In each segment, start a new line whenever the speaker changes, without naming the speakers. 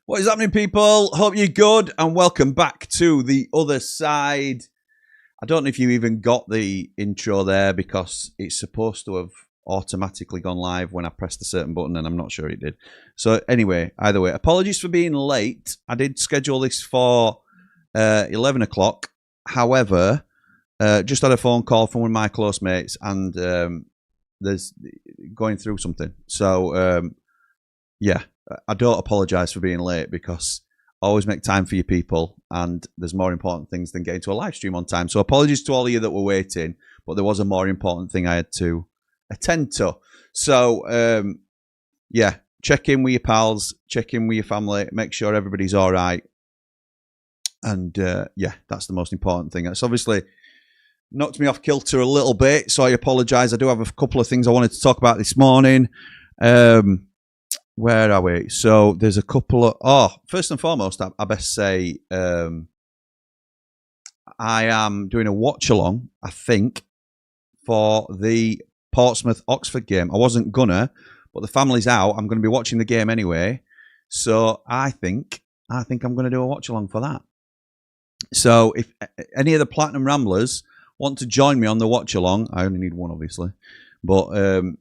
What is happening, people? Hope you're good and welcome back to the other side. I don't know if you even got the intro there because it's supposed to have automatically gone live when I pressed a certain button and I'm not sure it did. So anyway, either way, apologies for being late. I did schedule this for 11 o'clock. However, just had a phone call from one of my close mates and there's going through something. So yeah. I don't apologise for being late because I always make time for you people and there's more important things than getting to a live stream on time. So apologies to all of you that were waiting, but there was a more important thing I had to attend to. So, yeah, check in with your pals, check in with your family, make sure everybody's all right. And, yeah, that's the most important thing. It's obviously knocked me off kilter a little bit, so I apologise. I do have a couple of things I wanted to talk about this morning. Where are we? So there's a couple of... first and foremost, I best say I am doing a watch-along, I think, for the Portsmouth-Oxford game. I wasn't gonna, but the family's out. I'm going to be watching the game anyway. So I think I'm going to do a watch-along for that. So if any of the Platinum Ramblers want to join me on the watch-along, I only need one, obviously, but I'm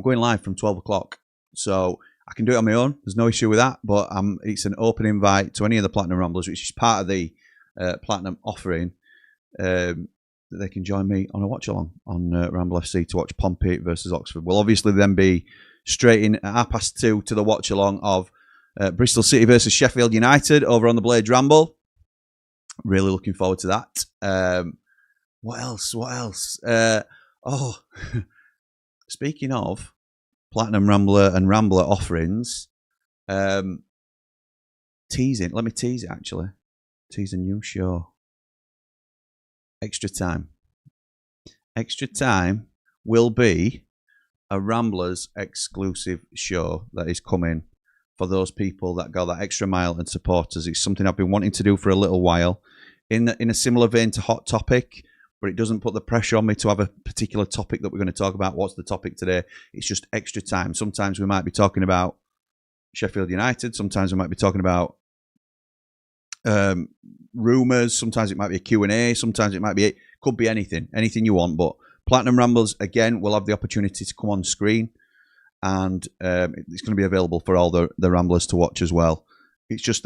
going live from 12 o'clock. So... I can do it on my own. There's no issue with that. But it's an open invite to any of the Platinum Ramblers, which is part of the Platinum offering, that they can join me on a watch-along on Ramble FC to watch Pompey versus Oxford. We'll obviously then be straight in at 2:30 to the watch-along of Bristol City versus Sheffield United over on the Blades Ramble. Really looking forward to that. What else? Speaking of... Platinum Rambler and Rambler offerings. Teasing. Let me tease it, actually. Tease a new show. Extra Time. Extra Time will be a Ramblers exclusive show that is coming for those people that go that extra mile and support us. It's something I've been wanting to do for a little while. In a similar vein to Hot Topic, but it doesn't put the pressure on me to have a particular topic that we're going to talk about. What's the topic today? It's just extra time. Sometimes we might be talking about Sheffield United. Sometimes we might be talking about rumours. Sometimes it might be a Q&A. Sometimes it could be anything you want. But Platinum Ramblers, again, will have the opportunity to come on screen. And it's going to be available for all the Ramblers to watch as well. It's just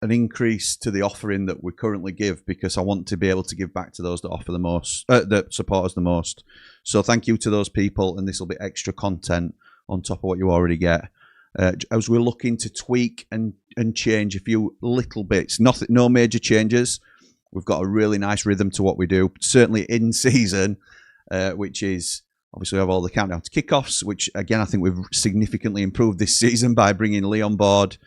an increase to the offering that we currently give because I want to be able to give back to those that offer the most, that support us the most. So thank you to those people, and this will be extra content on top of what you already get. As we're looking to tweak and change a few little bits, no major changes. We've got a really nice rhythm to what we do, certainly in season, which is obviously we have all the countdown to kickoffs, which again I think we've significantly improved this season by bringing Lee on board.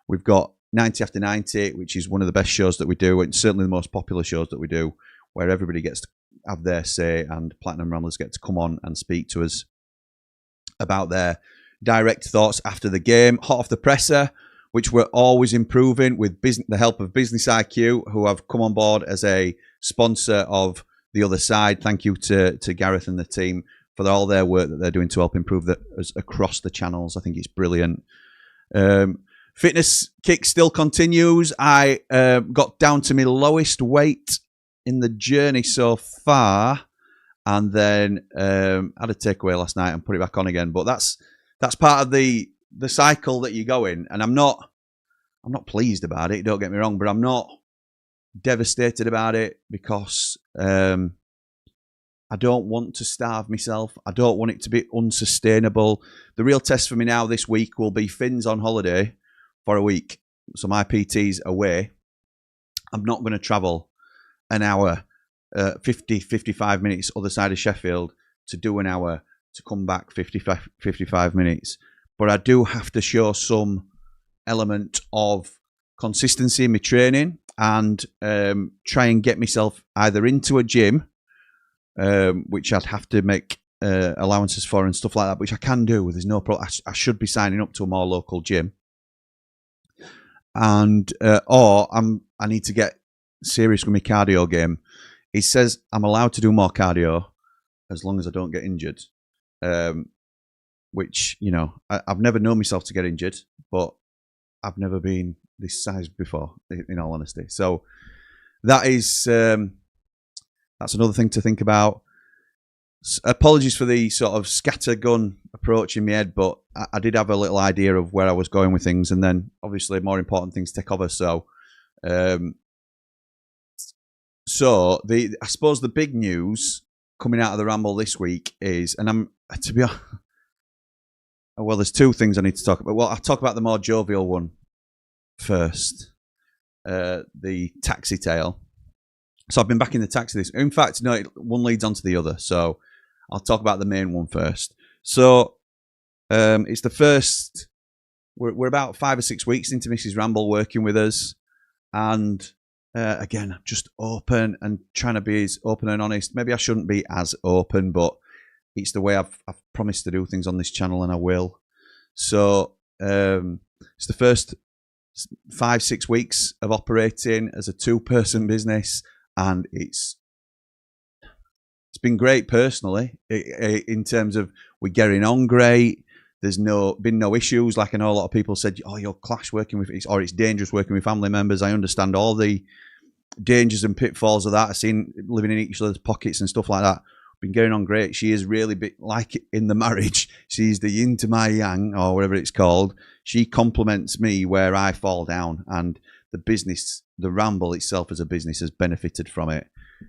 We've got 90 After 90, which is one of the best shows that we do, and certainly the most popular shows that we do, where everybody gets to have their say and Platinum Ramblers get to come on and speak to us about their direct thoughts after the game. Hot Off the Presser, which we're always improving with the help of Business IQ, who have come on board as a sponsor of the other side. Thank you to Gareth and the team for all their work that they're doing to help improve us across the channels. I think it's brilliant. Fitness kick still continues. I got down to my lowest weight in the journey so far, and then had a takeaway last night and put it back on again. But that's part of the cycle that you go in, and I'm not pleased about it. Don't get me wrong, but I'm not devastated about it because I don't want to starve myself. I don't want it to be unsustainable. The real test for me now this week will be Finn's on holiday for a week. So my PT's away. I'm not going to travel an hour, 55 minutes other side of Sheffield to do an hour to come back 55 minutes. But I do have to show some element of consistency in my training and try and get myself either into a gym, which I'd have to make allowances for and stuff like that, which I can do. There's no problem. I should be signing up to a more local gym. And or I need to get serious with my cardio game. It says I'm allowed to do more cardio as long as I don't get injured, which, you know, I've never known myself to get injured, but I've never been this size before, in all honesty. So that is that's another thing to think about. Apologies for the sort of scattergun approach in my head, but I did have a little idea of where I was going with things, and then obviously more important things take over. So, I suppose the big news coming out of the Ramble this week is, and I'm to be honest, well, there's two things I need to talk about. Well, I'll talk about the more jovial one first, the taxi tale. So I've been back in the taxi this. In fact, no, one leads on to the other. So I'll talk about the main one first. So it's the first. We're about 5 or 6 weeks into Mrs. Ramble working with us, and again, just open and trying to be as open and honest. Maybe I shouldn't be as open, but it's the way I've promised to do things on this channel, and I will. So it's the first 5, 6 weeks of operating as a 2-person business, and it's been great personally in terms of we're getting on great. There's been no issues. Like I know a lot of people said, "Oh, you'll clash working with," or it's dangerous working with family members. I understand all the dangers and pitfalls of that. I've seen living in each other's pockets and stuff like that. Been getting on great. She is really like in the marriage. She's the yin to my yang, or whatever it's called. She complements me where I fall down, and the business, the Ramble itself as a business, has benefited from it.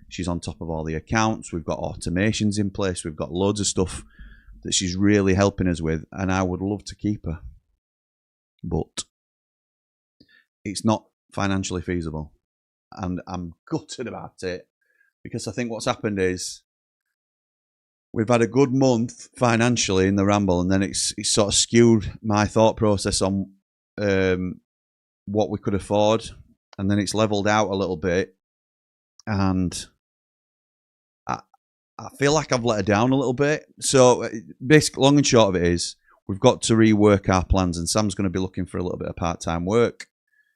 She's on top of all the accounts. We've got automations in place. We've got loads of stuff that she's really helping us with, and I would love to keep her, but it's not financially feasible, and I'm gutted about it, because I think what's happened is we've had a good month financially in the Ramble, and then it's sort of skewed my thought process on what we could afford, and then it's leveled out a little bit, and I feel like I've let her down a little bit. So basically, long and short of it is, we've got to rework our plans, and Sam's going to be looking for a little bit of part-time work.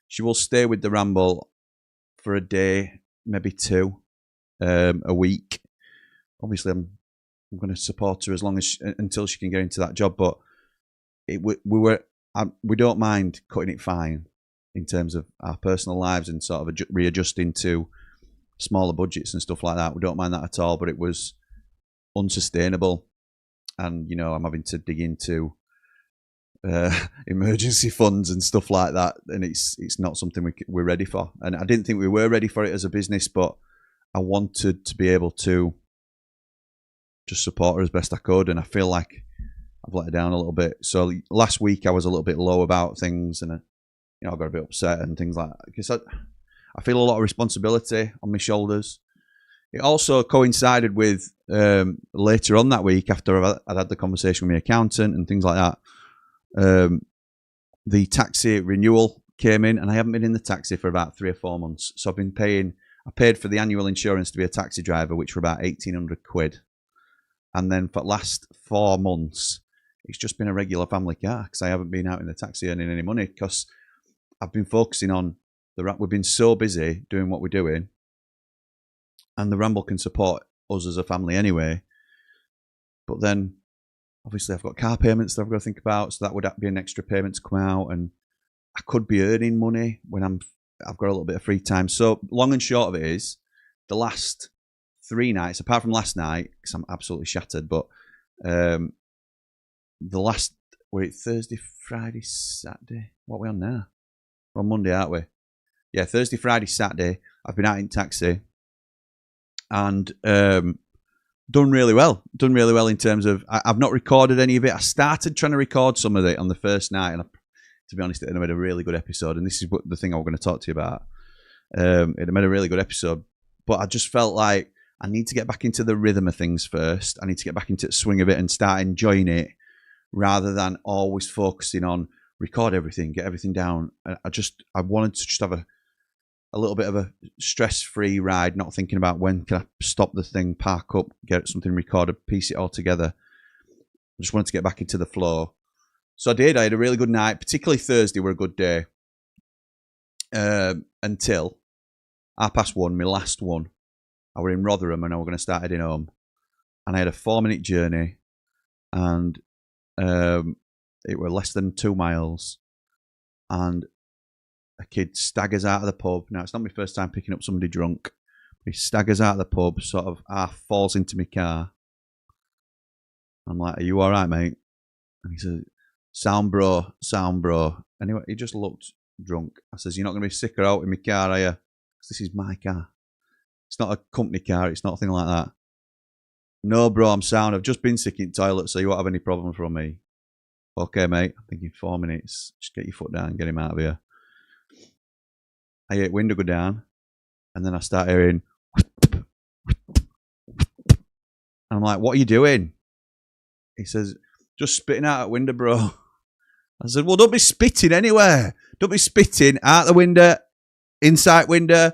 She will stay with the Ramble for a day, maybe 2, a week. Obviously, I'm going to support her as long as until she can get into that job. But we don't mind cutting it fine in terms of our personal lives and sort of readjusting to smaller budgets and stuff like that. We don't mind that at all, but it was unsustainable, and I'm having to dig into emergency funds and stuff like that, and it's not something we're ready for. And I didn't think we were ready for it as a business, but I wanted to be able to just support her as best I could, and I feel like I've let her down a little bit. So last week I was a little bit low about things, and I got a bit upset and things like that, because I feel a lot of responsibility on my shoulders. It also coincided with later on that week, after I'd had the conversation with my accountant and things like that, the taxi renewal came in, and I haven't been in the taxi for about 3 or 4 months. So I paid for the annual insurance to be a taxi driver, which were about 1,800 quid. And then for the last 4 months, it's just been a regular family car, because I haven't been out in the taxi earning any money, because I've been focusing on we've been so busy doing what we're doing, and the Ramble can support us as a family anyway. But then, obviously, I've got car payments that I've got to think about, so that would be an extra payment to come out, and I could be earning money when I've got a little bit of free time. So long and short of it is, the last 3 nights, apart from last night, because I'm absolutely shattered, but the last, Thursday, Friday, Saturday? What are we on now? We're on Monday, aren't we? Yeah, Thursday, Friday, Saturday, I've been out in taxi, and done really well. Done really well in terms of, I've not recorded any of it. I started trying to record some of it on the first night, and to be honest, it made a really good episode, and this is the thing I was going to talk to you about. It made a really good episode, but I just felt like I need to get back into the rhythm of things first. I need to get back into the swing of it and start enjoying it, rather than always focusing on record everything, get everything down. I wanted to just have a little bit of a stress-free ride, not thinking about when can I stop the thing, park up, get something recorded, piece it all together. I just wanted to get back into the flow. So I did. I had a really good night, particularly Thursday were a good day. Until 1:30, my last one. I were in Rotherham, and I were going to start heading home. And I had a 4-minute journey, and it were less than 2 miles. and a kid staggers out of the pub. Now, it's not my first time picking up somebody drunk. He staggers out of the pub, sort of half falls into my car. I'm like, are you all right, mate? And he says, sound bro. Anyway, he just looked drunk. I says, you're not going to be sick or out in my car, are you? Because this is my car. It's not a company car. It's nothing like that. No, bro, I'm sound. I've just been sick in the toilet, so you won't have any problem from me. Okay, mate. I'm thinking 4 minutes. Just get your foot down and get him out of here. I hear window go down, and then I start hearing. I'm like, what are you doing? He says, just spitting out the window, bro. I said, well, don't be spitting anywhere. Don't be spitting out the window, inside window,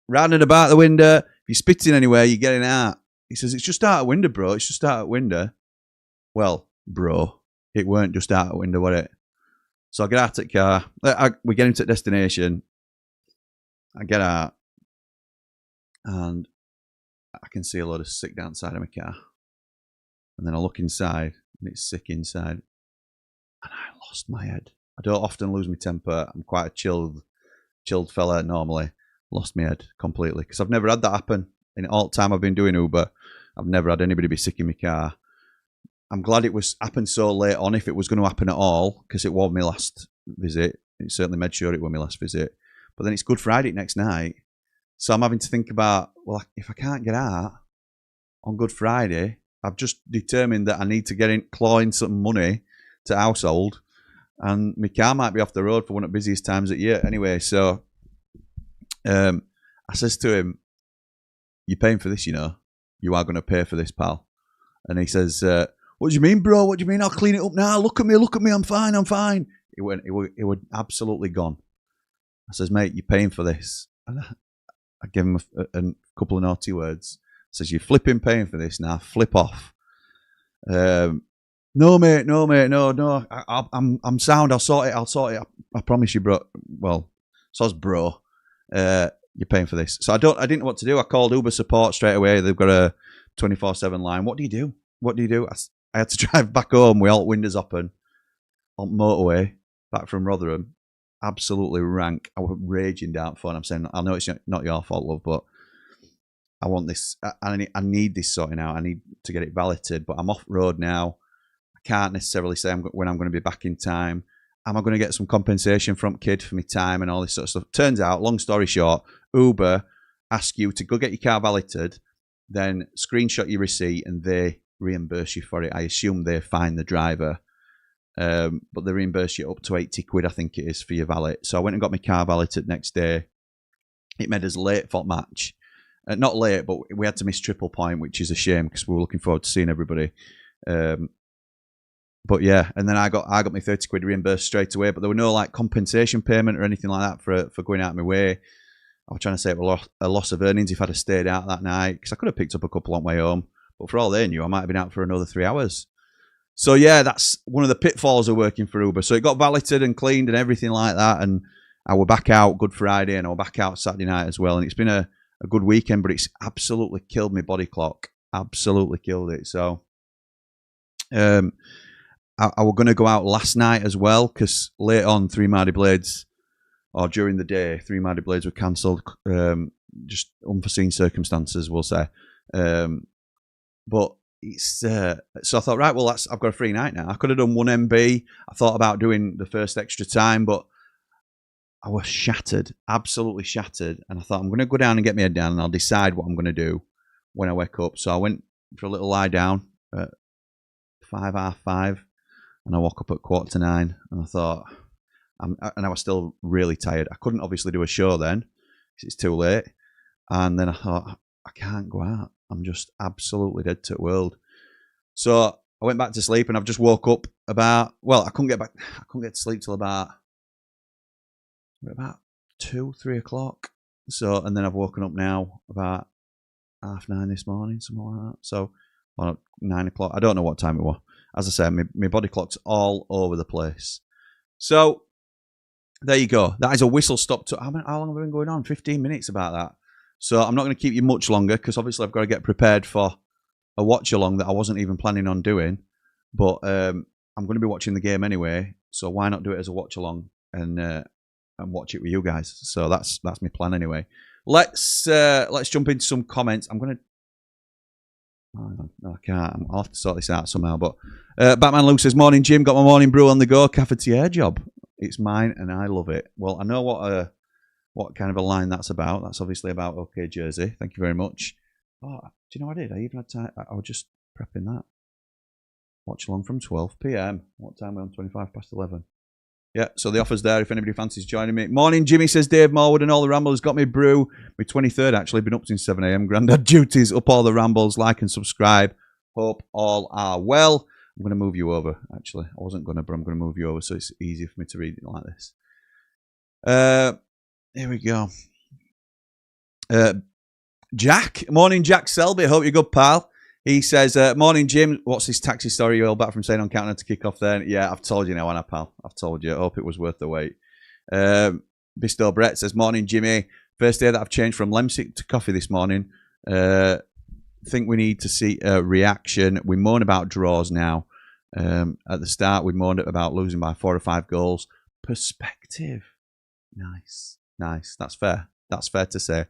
round and about the window. If you're spitting anywhere, you're getting out. He says, it's just out the window, bro. It's just out the window. Well, bro, it weren't just out the window, was it? So I get out of the car. We get him to the destination. I get out. And I can see a load of sick down the side of my car. And then I look inside, and it's sick inside. And I lost my head. I don't often lose my temper. I'm quite a chilled fella normally. Lost my head completely. Because I've never had that happen. In all the time I've been doing Uber, I've never had anybody be sick in my car. I'm glad it was happened so late on if it was going to happen at all, because it was my last visit. It certainly made sure it was my last visit. But then it's Good Friday next night. So I'm having to think about, well, if I can't get out on Good Friday, I've just determined that I need to get in, claw in some money to household, and my car might be off the road for one of the busiest times of year anyway. So I says to him, you're paying for this, you know. You are going to pay for this, pal. And he says, what do you mean, bro? What do you mean? I'll clean it up now. Look at me. I'm fine. It was absolutely gone. I says, mate, you're paying for this. And I give him a couple of naughty words. I says, you're flipping paying for this now. Flip off. No, mate, no. I'm sound. I'll sort it. I promise you, bro. Well, so's bro. You're paying for this. So I didn't know what to do. I called Uber support straight away. They've got a 24/7 line. What do you do? I had to drive back home with all windows open on motorway back from Rotherham. Absolutely rank. I was raging down the phone. I'm saying, I know it's not your fault, love, but I want this. I need this sorting out. I need to get it validated, but I'm off road now. I can't necessarily say when I'm going to be back in time. Am I going to get some compensation from kid for my time and all this sort of stuff? Turns out, long story short, Uber ask you to go get your car validated, then screenshot your receipt, and they reimburse you for it. I assume they fine the driver, but they reimburse you up to 80 quid, I think it is, for your valet. So I went and got my car validated next day. It made us late for match. Not late, but we had to miss triple point, which is a shame because we were looking forward to seeing everybody. But yeah, and then I got my 30 quid reimbursed straight away, but there were no like compensation payment or anything like that for going out of my way. I was trying to say it was a loss of earnings if I'd have stayed out that night, because I could have picked up a couple on my way home, but for all they knew, I might have been out for another 3 hours. So yeah, that's one of the pitfalls of working for Uber. So it got validated and cleaned and everything like that, and I were back out Good Friday, and I were back out Saturday night as well, and it's been a good weekend, but it's absolutely killed my body clock. Absolutely killed it. So I were going to go out last night as well, because late on, Three Mardy Blades, or during the day, Three Mardy Blades were cancelled, just unforeseen circumstances, we'll say. But it's so I thought, right, well, I've got a free night now. I could have done 1 MB. I thought about doing the first extra time, but I was shattered, absolutely shattered. And I thought, I'm going to go down and get my head down, and I'll decide what I'm going to do when I wake up. So I went for a little lie down at 5:30. And I woke up at 8:45, and I thought, and I was still really tired. I couldn't obviously do a show then, because it's too late. And then I thought, I can't go out. I'm just absolutely dead to the world. So I went back to sleep, and I've just woke up I couldn't get to sleep till about 2, 3 o'clock. So, and then I've woken up now about 9:30 this morning, something like that. So, 9 o'clock. I don't know what time it was. As I said, my body clock's all over the place. So, there you go. That is a whistle stop. How long have we been going on? 15 minutes about that. So, I'm not going to keep you much longer, because obviously I've got to get prepared for a watch-along that I wasn't even planning on doing. But I'm going to be watching the game anyway, so why not do it as a watch-along? and watch it with you guys. So that's my plan anyway. Let's jump into some comments. I'm gonna. Oh, no, I can't. I'll have to sort this out somehow. But Batman Luke says, "Morning, Jim. Got my morning brew on the go. Cafetiere job. It's mine, and I love it." Well, I know what kind of a line that's about. That's obviously about OK Jersey. Thank you very much. Oh, do you know what I did? I even had time. I was just prepping that. Watch along from 12 p.m. What time are we on? 25 past 11. Yeah, so the offer's there if anybody fancies joining me. Morning, Jimmy, says Dave Morwood and all the Ramblers. Got me brew. My 23rd, actually. Been up since 7 a.m. Grandad duties. Up all the Rambles. Like and subscribe. Hope all are well. I'm going to move you over, actually. I wasn't going to, but I'm going to move you over so it's easier for me to read it like this. Here we go. Jack. Morning, Jack Selby. Hope you're good, pal. He says, morning, Jim. What's this taxi story you all back from saying on Countdown to kick off then? Yeah, I've told you now, Anna, pal. I've told you. I hope it was worth the wait. Bisto Brett says, morning, Jimmy. First day that I've changed from Lemsic to coffee this morning. Think we need to see a reaction. We moan about draws now. At the start, we moaned about losing by 4 or 5 goals. Perspective. Nice. Nice. That's fair. That's fair to say.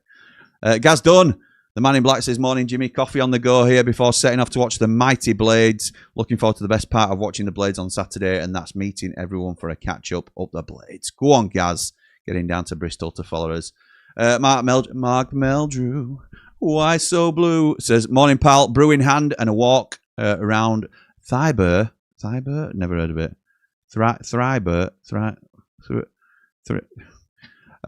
Gaz Dunn. The man in black says, morning, Jimmy. Coffee on the go here before setting off to watch the mighty Blades. Looking forward to the best part of watching the Blades on Saturday, and that's meeting everyone for a catch-up up the Blades. Go on, Gaz. Getting down to Bristol to follow us. Mark Meldrew. Why so blue? Says, morning, pal. Brew in hand and a walk around Thibur. Thibur? Never heard of it. Thibur.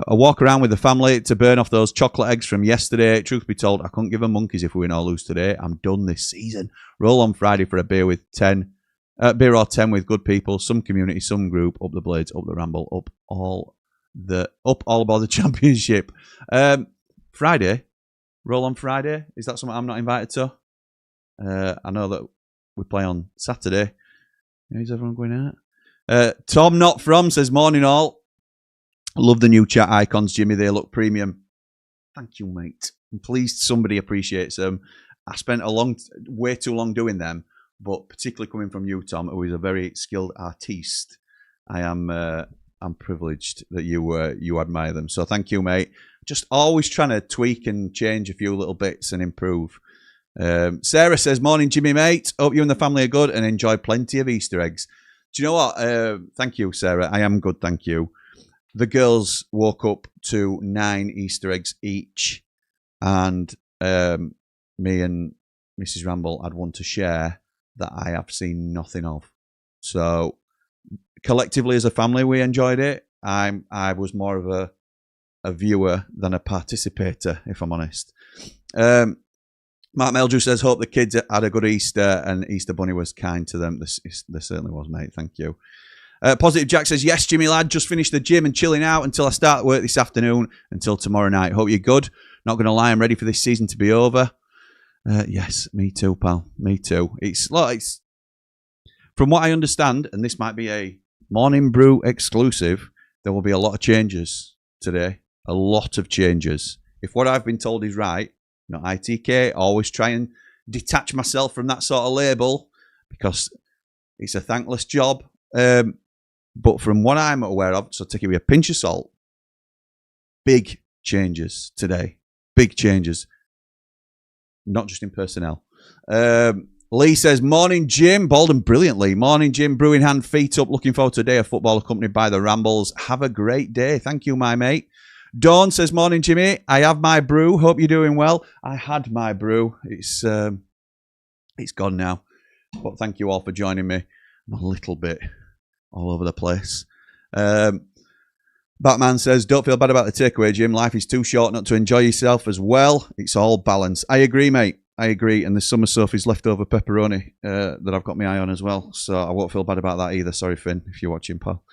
A walk around with the family to burn off those chocolate eggs from yesterday. Truth be told, I couldn't give them monkeys if we win or lose today. I'm done this season. Roll on Friday for a beer with 10, beer or 10 with good people, some community, some group, up the Blades, up the Ramble, up all about the championship. Friday, roll on Friday. Is that something I'm not invited to? I know that we play on Saturday. Is everyone going out? Tom Not From says, morning all. Love the new chat icons, Jimmy. They look premium. Thank you, mate. I'm pleased somebody appreciates them. I spent way too long doing them, but particularly coming from you, Tom, who is a very skilled artiste, I'm privileged that you admire them. So thank you, mate. Just always trying to tweak and change a few little bits and improve. Sarah says, morning, Jimmy, mate. Hope you and the family are good and enjoy plenty of Easter eggs. Do you know what? Thank you, Sarah. I am good, thank you. The girls woke up to 9 Easter eggs each, and me and Mrs. Ramble had one to share that I have seen nothing of. So collectively as a family, we enjoyed it. I was more of a viewer than a participator, if I'm honest. Mark Meldrew says, hope the kids had a good Easter and Easter Bunny was kind to them. There certainly was, mate. Thank you. Positive Jack says, yes, Jimmy lad, just finished the gym and chilling out until I start work this afternoon until tomorrow night. Hope you're good. Not going to lie, I'm ready for this season to be over. Yes, me too, pal. Me too. It's from what I understand, and this might be a Morning Brew exclusive, there will be a lot of changes today. A lot of changes. If what I've been told is right, not ITK, always try and detach myself from that sort of label because it's a thankless job. But from what I'm aware of, so take it with a pinch of salt, big changes today. Big changes. Not just in personnel. Lee says, morning, Jim. Bold and brilliantly. Morning, Jim. Brew in hand, feet up. Looking forward to a day of football accompanied by the Rambles. Have a great day. Thank you, my mate. Dawn says, morning, Jimmy. I have my brew. Hope you're doing well. I had my brew. It's gone now. But thank you all for joining me. I'm a little bit all over the place. Batman says, don't feel bad about the takeaway, Jim. Life is too short not to enjoy yourself as well. It's all balance. I agree, mate. I agree. And there's some of Sophie's leftover pepperoni that I've got my eye on as well. So I won't feel bad about that either. Sorry, Finn, if you're watching, pal.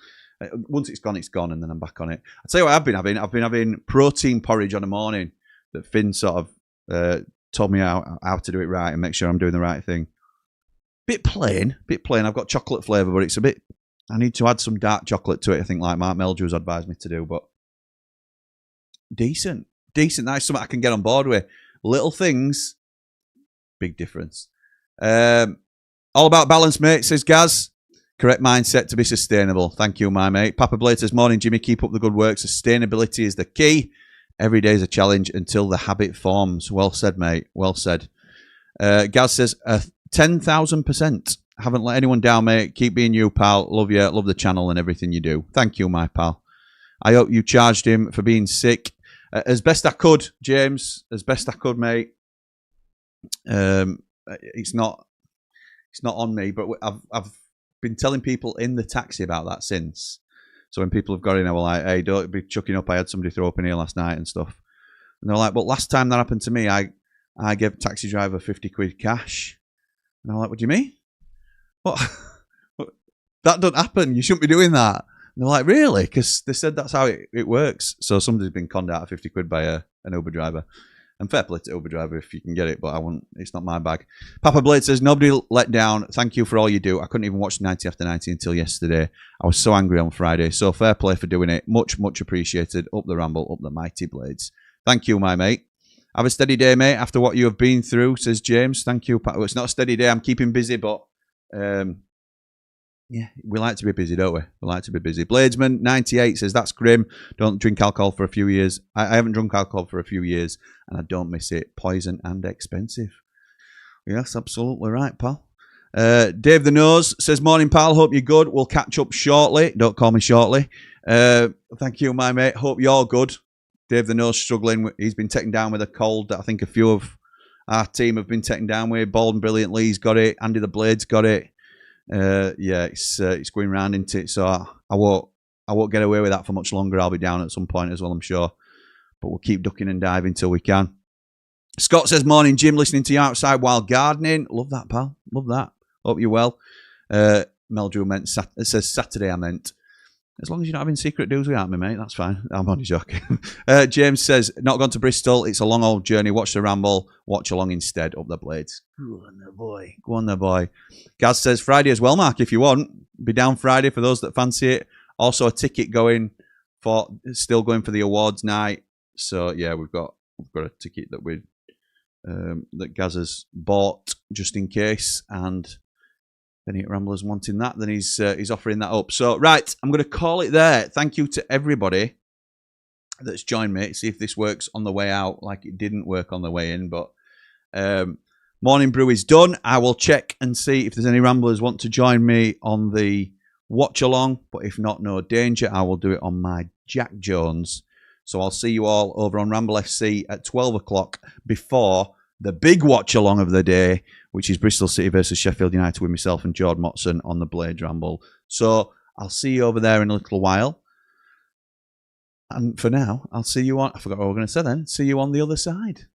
Once it's gone, and then I'm back on it. I'll tell you what I've been having. I've been having protein porridge on the morning that Finn sort of told me how to do it right and make sure I'm doing the right thing. Bit plain. I've got chocolate flavour, but it's a bit... I need to add some dark chocolate to it, I think, like Mark Meldrew's advised me to do, but decent. That's something I can get on board with. Little things, big difference. All about balance, mate, says Gaz. Correct mindset to be sustainable. Thank you, my mate. Papa Blade says, morning, Jimmy. Keep up the good work. Sustainability is the key. Every day is a challenge until the habit forms. Well said, mate. Well said. Gaz says, 10,000%. Haven't let anyone down, mate. Keep being you, pal. Love you. Love the channel and everything you do. Thank you, my pal. I hope you charged him for being sick. As best I could, James. As best I could, mate. It's not on me, but I've been telling people in the taxi about that since. So when people have got in, I was like, hey, don't be chucking up. I had somebody throw up in here last night and stuff. And they're like, but last time that happened to me, I gave a taxi driver 50 quid cash. And I'm like, what do you mean? What? That don't happen. You shouldn't be doing that. And they're like, really? Because they said that's how it works. So somebody's been conned out of 50 quid by an Uber driver. And fair play to Uber driver if you can get it, but I won't. It's not my bag. Papa Blade says, nobody let down. Thank you for all you do. I couldn't even watch 90 after 90 until yesterday. I was so angry on Friday. So fair play for doing it. Much, much appreciated. Up the ramble, up the mighty blades. Thank you, my mate. Have a steady day, mate, after what you have been through, says James. Thank you. Well, it's not a steady day. I'm keeping busy, but yeah, we like to be busy, don't we? We like to be busy. Bladesman 98 says, that's grim. Don't drink alcohol for a few years. I haven't drunk alcohol for a few years, and I don't miss it. Poison and expensive. Yes, absolutely right, pal. Dave the Nose says, morning, pal. Hope you're good. We'll catch up shortly. Don't call me shortly. Thank you, my mate. Hope you're good. Dave the Nose struggling. He's been taken down with a cold that I think a few of our team have been taken down with. Bald and Brilliantly, he's got it. Andy the Blade's got it. Yeah, it's going round into it, so I won't get away with that for much longer. I'll be down at some point as well, I'm sure, but we'll keep ducking and diving till we can. Scott says, morning, Jim, listening to you outside while gardening. Love that, pal. Love that. Hope you're well. Mel Drew meant it says Saturday. I meant as long as you're not having secret do's without me, mate, that's fine. I'm only joking. James says, not gone to Bristol. It's a long old journey. Watch the ramble. Watch along instead. Up the blades. Go on there, boy. Go on there, boy. Gaz says, Friday as well, Mark, if you want. Be down Friday for those that fancy it. Also a ticket still going for the awards night. So, yeah, we've got a ticket that that Gaz has bought just in case. And any Ramblers wanting that, then he's offering that up. So, right, I'm going to call it there. Thank you to everybody that's joined me. See if this works on the way out like it didn't work on the way in. But Morning Brew is done. I will check and see if there's any Ramblers want to join me on the watch along. But if not, no danger. I will do it on my Jack Jones. So I'll see you all over on Ramble FC at 12 o'clock before the big watch along of the day, which is Bristol City versus Sheffield United with myself and Jord Motson on the Blade Ramble. So I'll see you over there in a little while. And for now, I'll see you on, I forgot what we were going to say then, see you on the other side.